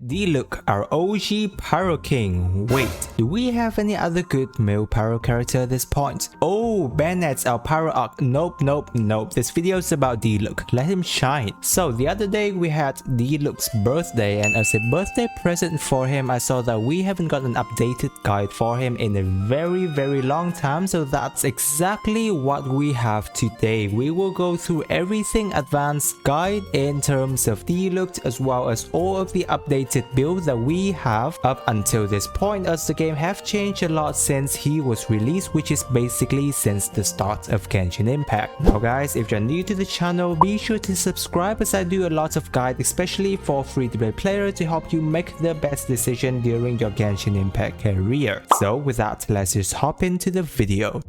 Diluc, our OG Pyro King. Wait, do we have any other good male Pyro character at this point? Oh, Bennett's our Pyro Arc. Nope. This video is about Diluc. Let him shine. So the other day we had Diluc's birthday, and as a birthday present for him, I saw that we haven't got an updated guide for him in a very long time. So that's exactly what we have today. We will go through everything advanced guide in terms of Diluc, as well as all of the updated build that we have up until this point, as the game have changed a lot since he was released, which is basically since the start of Genshin Impact. Now guys, if you're new to the channel, be sure to subscribe, as I do a lot of guide especially for free-to-play players to help you make the best decision during your Genshin Impact career. So with that, let's just hop into the video.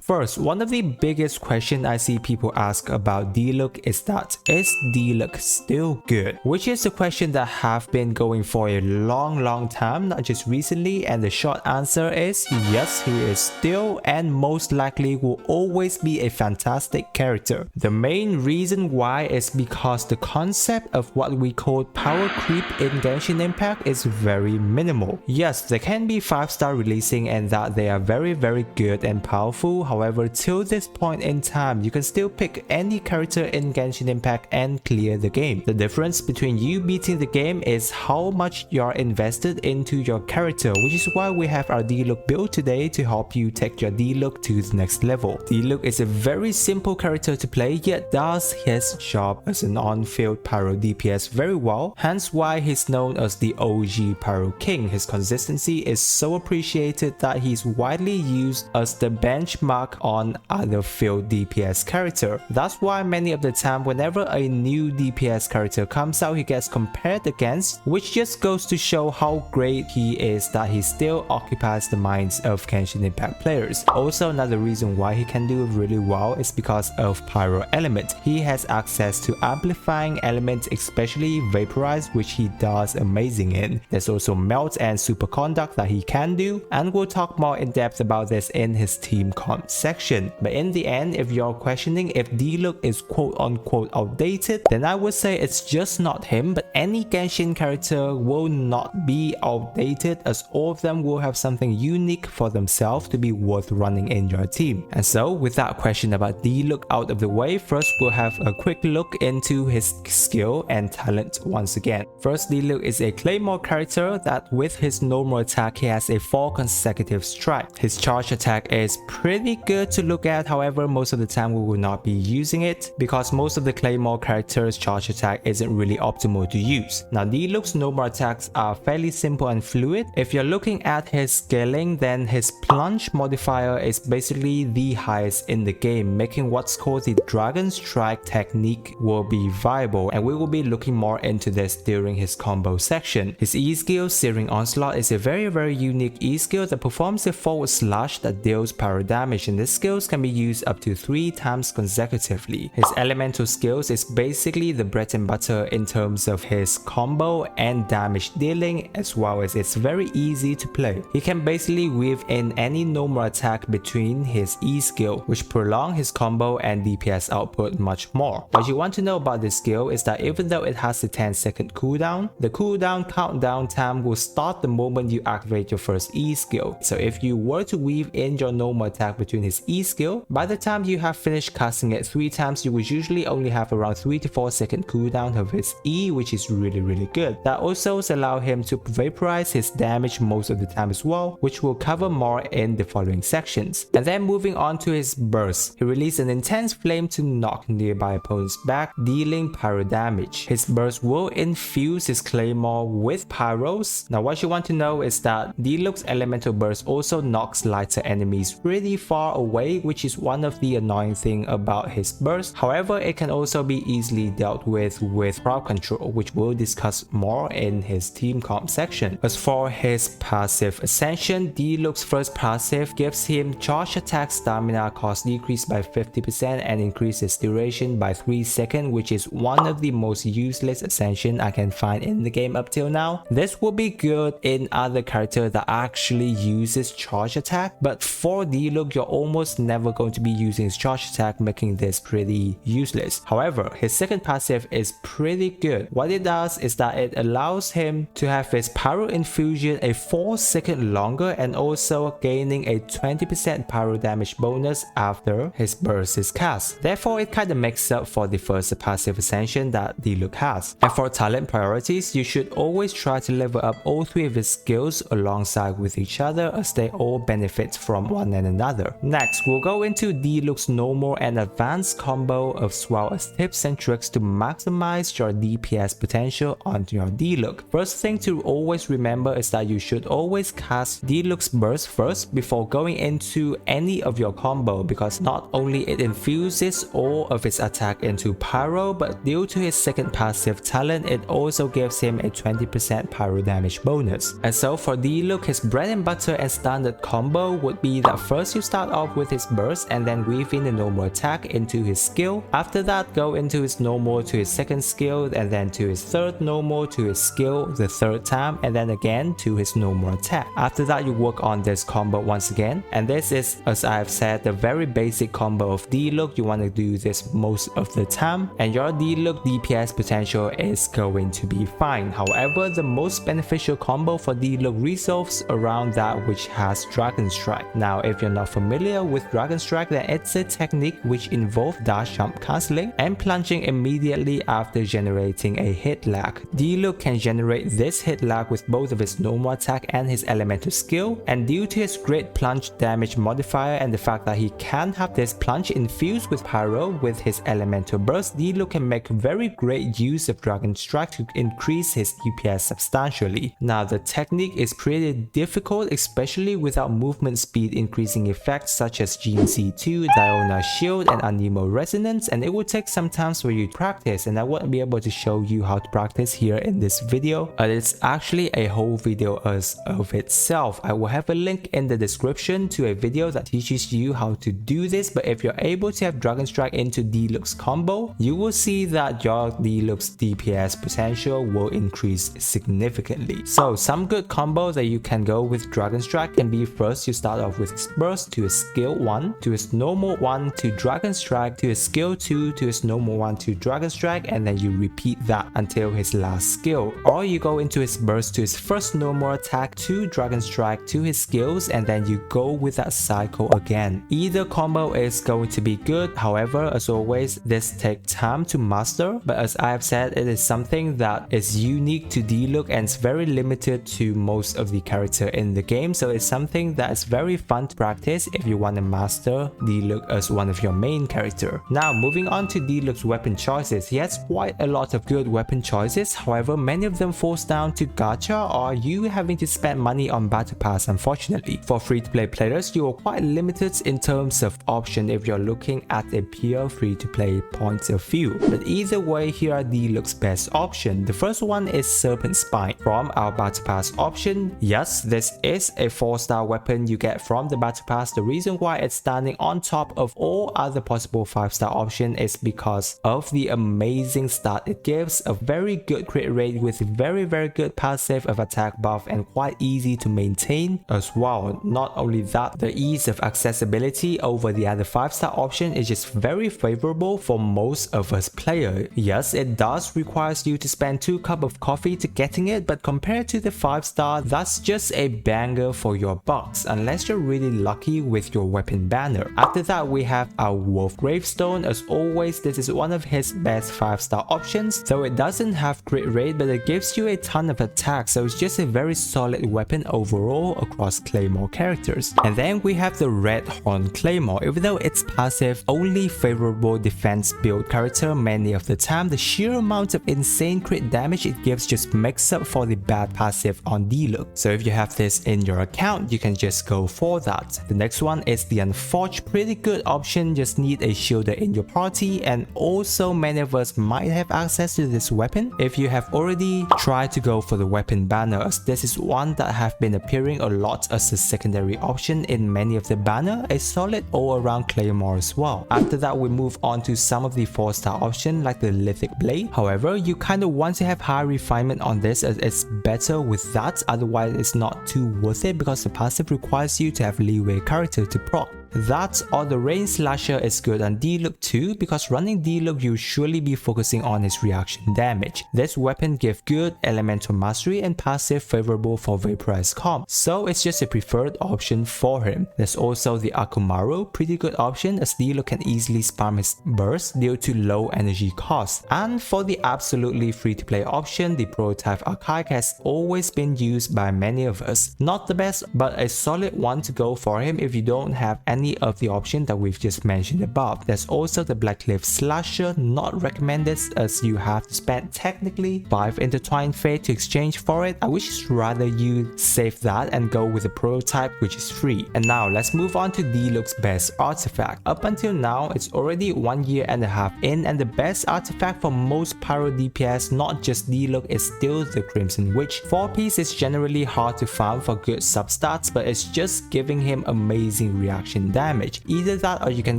First, one of the biggest questions I see people ask about Diluc is that, is Diluc still good? Which is a question that have been going for a long time, not just recently, and the short answer is yes, he is still and most likely will always be a fantastic character. The main reason why is because the concept of what we call power creep in Genshin Impact is very minimal. Yes, there can be 5-star releasing and that they are very good and powerful. However, till this point in time, you can still pick any character in Genshin Impact and clear the game. The difference between you beating the game is how much you're invested into your character, which is why we have our Diluc build today to help you take your Diluc to the next level. Diluc is a very simple character to play, yet does his job as an on-field Pyro DPS very well, hence why he's known as the OG Pyro King. His consistency is so appreciated that he's widely used as the benchmark on other field DPS character. That's why many of the time whenever a new DPS character comes out, he gets compared against, which just goes to show how great he is that he still occupies the minds of Genshin Impact players. Also, another reason why he can do really well is because of Pyro element. He has access to amplifying elements, especially Vaporize, which he does amazing in. There's also Melt and Superconduct that he can do, and we'll talk more in depth about this in his team comp section. But in the end, if you're questioning if Diluc is quote-unquote outdated, then I would say it's just not him, but any Genshin character will not be outdated, as all of them will have something unique for themselves to be worth running in your team. And so with that question about Diluc out of the way, first we'll have a quick look into his skill and talent once again. First, Diluc is a Claymore character that with his normal attack he has a 4 consecutive strike. His charge attack is pretty good to look at, however most of the time we will not be using it because most of the Claymore characters' charge attack isn't really optimal to use. Now Diluc's normal attacks are fairly simple and fluid. If you're looking at his scaling, then his plunge modifier is basically the highest in the game, making what's called the Dragon Strike technique will be viable, and we will be looking more into this during his combo section. His E skill, Searing Onslaught, is a very unique E skill that performs a forward slash that deals pyro damage, and this skills can be used up to 3 times consecutively. His elemental skills is basically the bread and butter in terms of his combo and damage dealing, as well as it's very easy to play. He can basically weave in any normal attack between his E skill, which prolong his combo and DPS output much more. What you want to know about this skill is that even though it has a 10-second cooldown, the cooldown countdown time will start the moment you activate your first E skill. So if you were to weave in your normal attack between his E skill, by the time you have finished casting it 3 times, you would usually only have around 3 to 4 second cooldown of his E, which is really good. That also allow him to vaporize his damage most of the time as well, which we'll cover more in the following sections. And then moving on to his burst, he released an intense flame to knock nearby opponents back, dealing pyro damage. His burst will infuse his claymore with pyros. Now what you want to know is that Diluc's elemental burst also knocks lighter enemies really far away, which is one of the annoying thing about his burst. However, it can also be easily dealt with crowd control, which we'll discuss more in his team comp section. As for his passive ascension, Diluc's first passive gives him charge attack stamina cost decreased by 50% and increases duration by 3 seconds, which is one of the most useless ascension I can find in the game up till now. This will be good in other characters that actually uses charge attack, but for Diluc you're almost never going to be using his charge attack, making this pretty useless. However, his second passive is pretty good. What it does is that it allows him to have his Pyro Infusion a 4 seconds longer and also gaining a 20% pyro damage bonus after his burst is cast. Therefore, it kinda makes up for the first passive ascension that Diluc has. And for talent priorities, you should always try to level up all 3 of his skills alongside with each other as they all benefit from one another. Next, we'll go into Diluc's normal and advanced combo as well as tips and tricks to maximize your DPS potential on your Diluc. First thing to always remember is that you should always cast Diluc's burst first before going into any of your combo, because not only it infuses all of its attack into pyro, but due to his second passive talent, it also gives him a 20% pyro damage bonus. And so for Diluc, his bread and butter and standard combo would be that first you start off with his burst and then weave in the normal attack into his skill. After that, go into his normal to his second skill and then to his third normal to his skill the third time and then again to his normal attack. After that, you work on this combo once again, and this is, as I have said, the very basic combo of Diluc. You want to do this most of the time and your Diluc DPS potential is going to be fine. However, the most beneficial combo for Diluc resolves around that which has Dragon Strike. Now, if you're not familiar with Dragon Strike, then it's a technique which involves dash jump cancelling and plunging immediately after generating a hit lag. Diluc can generate this hit lag with both of his normal attack and his elemental skill, and due to his great plunge damage modifier and the fact that he can have this plunge infused with pyro with his elemental burst, Diluc can make very great use of Dragon Strike to increase his DPS substantially. Now, the technique is pretty difficult, especially without movement speed increasing effects such as GMC2, Diona Shield, and Anemo Resonance, and it will take some time for you to practice, and I won't be able to show you how to practice here in this video. It's actually a whole video as of itself. I will have a link in the description to a video that teaches you how to do this, but if you're able to have Dragon Strike into Diluc's combo, you will see that your Diluc's DPS potential will increase significantly. So some good combos that you can go with Dragon Strike can be: first you start off with his burst to his skill 1 to his normal 1 to Dragon Strike to his skill 2 to his normal 1 to Dragon Strike, and then you repeat that until his last skill. Or you go into his burst to his first normal attack to Dragon Strike to his skills, and then you go with that cycle again. Either combo is going to be good. However, as always, this takes time to master, but as I have said, it is something that is unique to Diluc and it's very limited to most of the character in the game, so it's something that is very fun to practice if you want to master Diluc as one of your main character. Now, moving on to Diluc's weapon choices. He has quite a lot of good weapon choices, however many of them falls down to gacha or you having to spend money on battle pass. Unfortunately, for free-to-play players, you are quite limited in terms of option if you're looking at a pure free-to-play point of view. But either way, here are Diluc's best option. The first one is Serpent Spine from our battle pass option. Yes, this is a 4-star weapon you get from the battle pass. The reason why it's standing on top of all other possible 5-star option is because of the amazing stat it gives, a very good crit rate with very good passive of attack buff and quite easy to maintain as well. Not only that, the ease of accessibility over the other 5-star option is just very favorable for most of us players. Yes, it does require you to spend 2 cups of coffee to getting it, but compared to the 5-star, that's just a banger for your bucks unless you're really lucky with your weapon banner. After that, we have our Wolf Gravestone. As always, this is one of his best 5-star options, though it doesn't have crit rate, but it gives you a ton of attack, so it's just a very solid weapon overall across Claymore characters. And then we have the Red Horn Claymore. Even though it's passive, only favorable defense build character, many of the time the sheer amount of insane crit damage it gives just makes up for the bad passive on Diluc. So if you have this in your account, you can just go for that. The next one is the Unforged. Pretty good option, just need a shielder in your party, and also many of us might have access to this weapon if you have already tried to go for the weapon banner, as this is one that have been appearing a lot as a secondary option in many of the banner, a solid all-around claymore as well. After that, we move on to some of the 4-star option like the Lithic Blade. However, you kind of want to have high refinement on this as it's better with that, otherwise it's not too worth it because the passive requires you to have leeway character to proc. That or the Rain Slasher is good on Diluc too, because running Diluc you'll surely be focusing on his reaction damage. This weapon gives good elemental mastery and passive favorable for Vaporize Comps, so it's just a preferred option for him. There's also the Akumaru, pretty good option as Diluc can easily spam his burst due to low energy cost. And for the absolutely free to play option, the prototype Archaic has always been used by many of us. Not the best, but a solid one to go for him if you don't have any of the options that we've just mentioned above. There's also the Blackcliff Slasher, not recommended as you have to spend technically 5 intertwined fate to exchange for it. I wish rather you save that and go with the prototype which is free. And now let's move on to Diluc's best artifact. Up until now, it's already 1.5 years in, and the best artifact for most pyro DPS, not just Diluc, is still the Crimson Witch. 4-piece is generally hard to farm for good substats, but it's just giving him amazing reaction damage. Either that or you can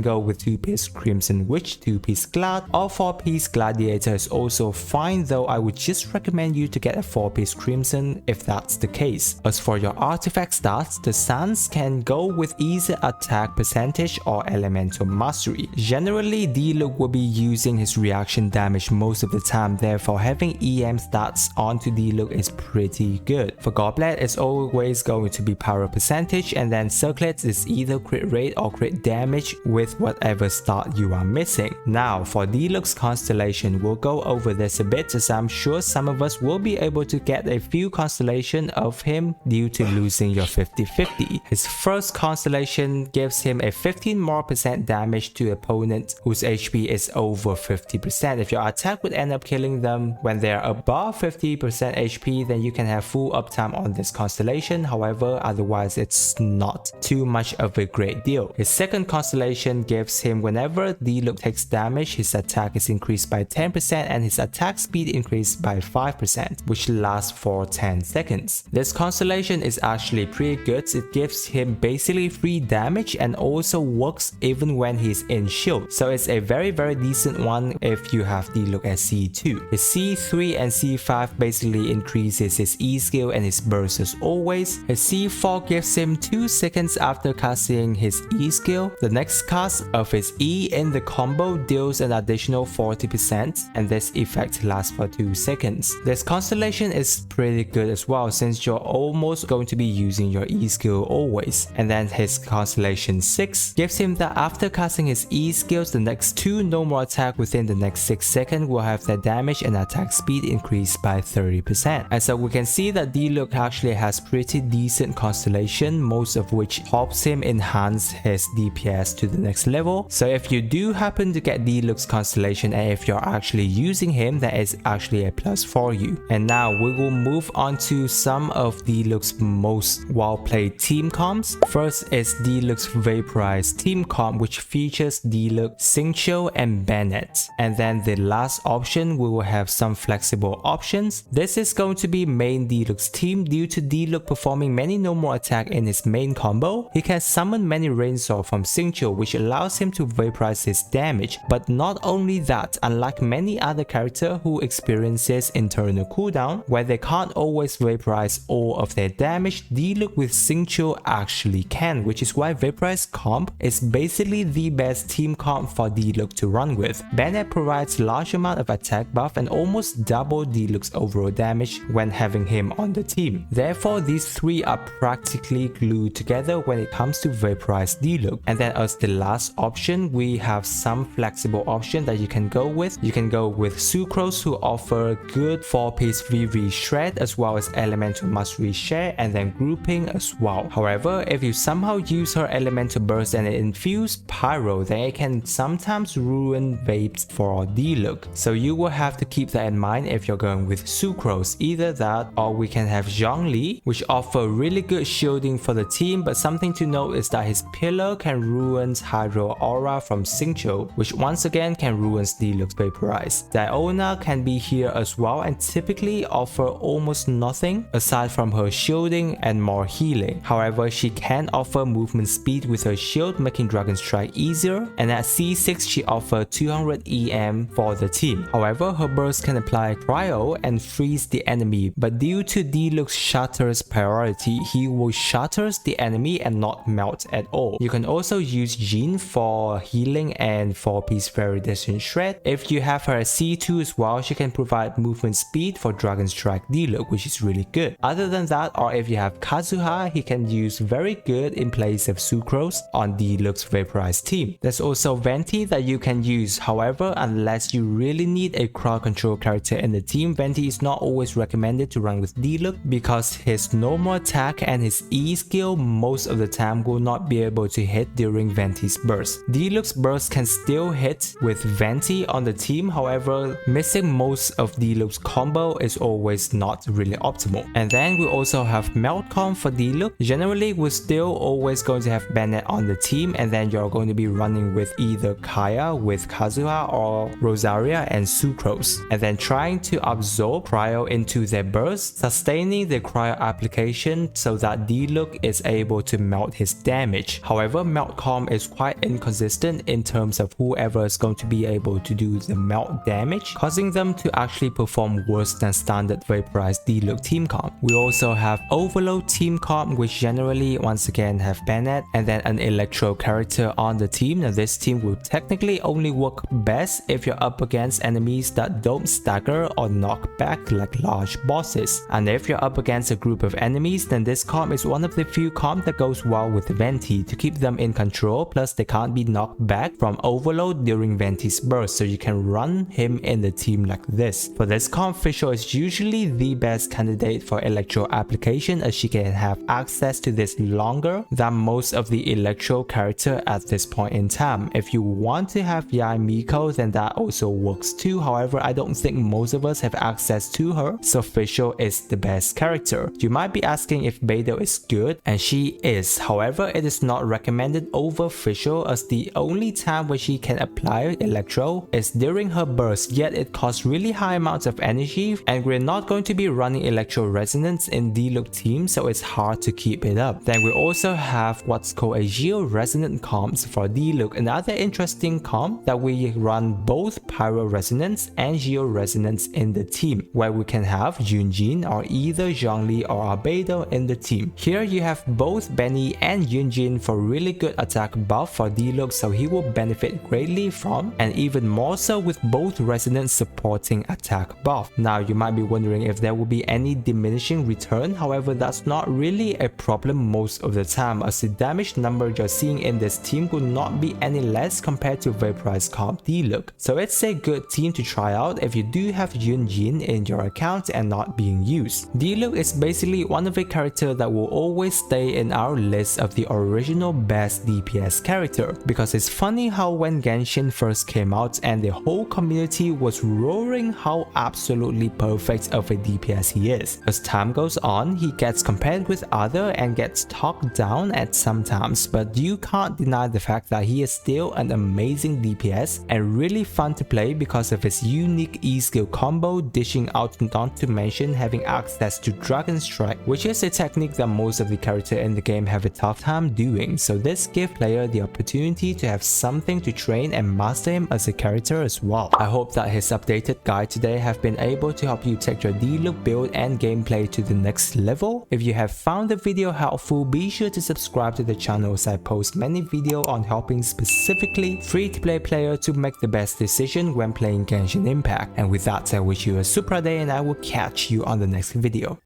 go with 2-piece Crimson Witch, 2-piece Glad, or 4-piece Gladiator is also fine, though I would just recommend you to get a 4-piece Crimson if that's the case. As for your artifact stats, the Sans can go with either attack percentage or elemental mastery. Generally, Diluc will be using his reaction damage most of the time, therefore having EM stats onto Diluc is pretty good. For Goblet, it's always going to be power percentage, and then Circlets is either crit rate or crit damage with whatever stat you are missing. Now for Diluc's Constellation, we'll go over this a bit as I'm sure some of us will be able to get a few Constellation of him due to losing your 50-50. His first Constellation gives him a 15% more damage to opponents whose HP is over 50%. If your attack would end up killing them when they are above 50% HP, then you can have full uptime on this Constellation. However, otherwise it's not too much of a great deal. His second Constellation gives him whenever Diluc takes damage, his attack is increased by 10% and his attack speed increased by 5%, which lasts for 10 seconds. This Constellation is actually pretty good. It gives him basically free damage and also works even when he's in shield, so it's a very decent one if you have Diluc at C2. His C3 and C5 basically increases his E skill and his burst as always. His C4 gives him 2 seconds after casting his E skill. The next cast of his E in the combo deals an additional 40%, and this effect lasts for 2 seconds. This Constellation is pretty good as well since you're almost going to be using your E skill always. And then his Constellation 6 gives him that after casting his E skills, the next 2 normal attack within the next 6 seconds will have their damage and attack speed increased by 30%. And so we can see that Diluc actually has pretty decent Constellation, most of which helps him enhance his DPS to the next level. So if you do happen to get Diluc's Constellation and if you're actually using him, that is actually a plus for you. And now we will move on to some of Diluc's most well played team comps. First is Diluc's Vaporize team comp, which features Diluc, Xingqiu and Bennett. And then the last option, we will have some flexible options. This is going to be main Diluc's team. Due to Diluc performing many normal attack in his main combo, he can summon many rain sword from Xingqiu, which allows him to vaporize his damage. But not only that, unlike many other characters who experiences internal cooldown where they can't always vaporize all of their damage, Diluc with Xingqiu actually can, which is why Vaporize Comp is basically the best team comp for Diluc to run with. Bennett provides large amount of attack buff and almost double Diluc's overall damage when having him on the team. Therefore, these three are practically glued together when it comes to Vaporize Diluc. And then as the last option, we have some flexible option that you can go with. You can go with Sucrose, who offer good 4-piece VV shred as well as elemental mastery share and then grouping as well. However, if you somehow use her elemental burst and infuse pyro, then it can sometimes ruin vapes for Diluc. So you will have to keep that in mind if you're going with Sucrose. Either that or we can have Zhongli, which offer really good shielding for the team, but something to note is that his pillar can ruin Hydro Aura from Xingqiu, which once again can ruin Diluc's Vaporize. Diona can be here as well and typically offer almost nothing aside from her shielding and more healing. However, she can offer movement speed with her shield, making Dragon Strike easier, and at C6 she offers 200 EM for the team. However, her burst can apply cryo and freeze the enemy, but due to Diluc's Shatter's priority, he will shatters the enemy and not melt at all. all. You can also use Jean for healing and 4-piece very distant shred. If you have her at C2 as well, she can provide movement speed for Dragon Strike Diluc, which is really good. Other than that, or if you have Kazuha, he can use very good in place of Sucrose on Diluc's Vaporize team. There's also Venti that you can use. However, unless you really need a crowd control character in the team, Venti is not always recommended to run with Diluc because his normal attack and his E skill most of the time will not be able to hit during Venti's burst. Diluc's burst can still hit with Venti on the team, however, missing most of Diluc's combo is always not really optimal. And then we also have Melt Comp for Diluc. Generally, we're still always going to have Bennett on the team, and then you're going to be running with either Kaya with Kazuha or Rosaria and Sucrose, and then trying to absorb cryo into their burst, sustaining the cryo application so that Diluc is able to melt his damage. However, Melt Comp is quite inconsistent in terms of whoever is going to be able to do the melt damage, causing them to actually perform worse than standard Vaporize Diluc team comp. We also have Overload team comp, which generally once again have Bennett and then an Electro character on the team. Now this team will technically only work best if you're up against enemies that don't stagger or knock back like large bosses. And if you're up against a group of enemies, then this comp is one of the few comp that goes well with Venti to keep them in control, plus they can't be knocked back from Overload during Venti's burst, so you can run him in the team like this. For this comp, Fischl is usually the best candidate for Electro application as she can have access to this longer than most of the Electro character at this point in time. If you want to have Yae Miko, then that also works too. However, I don't think most of us have access to her, so Fischl is the best character. You might be asking if Beidou is good, and she is. However, it is not recommended over Fischl as the only time where she can apply Electro is during her burst, yet it costs really high amounts of energy, and we're not going to be running Electro Resonance in Diluc team, so it's hard to keep it up. Then we also have what's called a Geo Resonant comps for Diluc, another interesting comp that we run both Pyro Resonance and Geo Resonance in the team, where we can have Yunjin or either Zhongli or Albedo in the team. Here you have both Benny and Yunjin for really good attack buff for Diluc, so he will benefit greatly from, and even more so with both Resonance supporting attack buff. Now you might be wondering if there will be any diminishing return, however that's not really a problem most of the time as the damage number you're seeing in this team will not be any less compared to Vaporize Comp Diluc. So it's a good team to try out if you do have Yunjin in your account and not being used. Diluc is basically one of the characters that will always stay in our list of the original best DPS character, because it's funny how when Genshin first came out and the whole community was roaring how absolutely perfect of a DPS he is. As time goes on, he gets compared with other and gets talked down at some times, but you can't deny the fact that he is still an amazing DPS and really fun to play because of his unique E skill combo, dishing out, not to mention having access to Dragon Strike, which is a technique that most of the characters in the game have a tough time doing, so this gives player the opportunity to have something to train and master him as a character as well. I hope that his updated guide today have been able to help you take your Diluc build and gameplay to the next level. If you have found the video helpful, be sure to subscribe to the channel as I post many videos on helping specifically free-to-play player to make the best decision when playing Genshin Impact. And with that, I wish you a super day and I will catch you on the next video.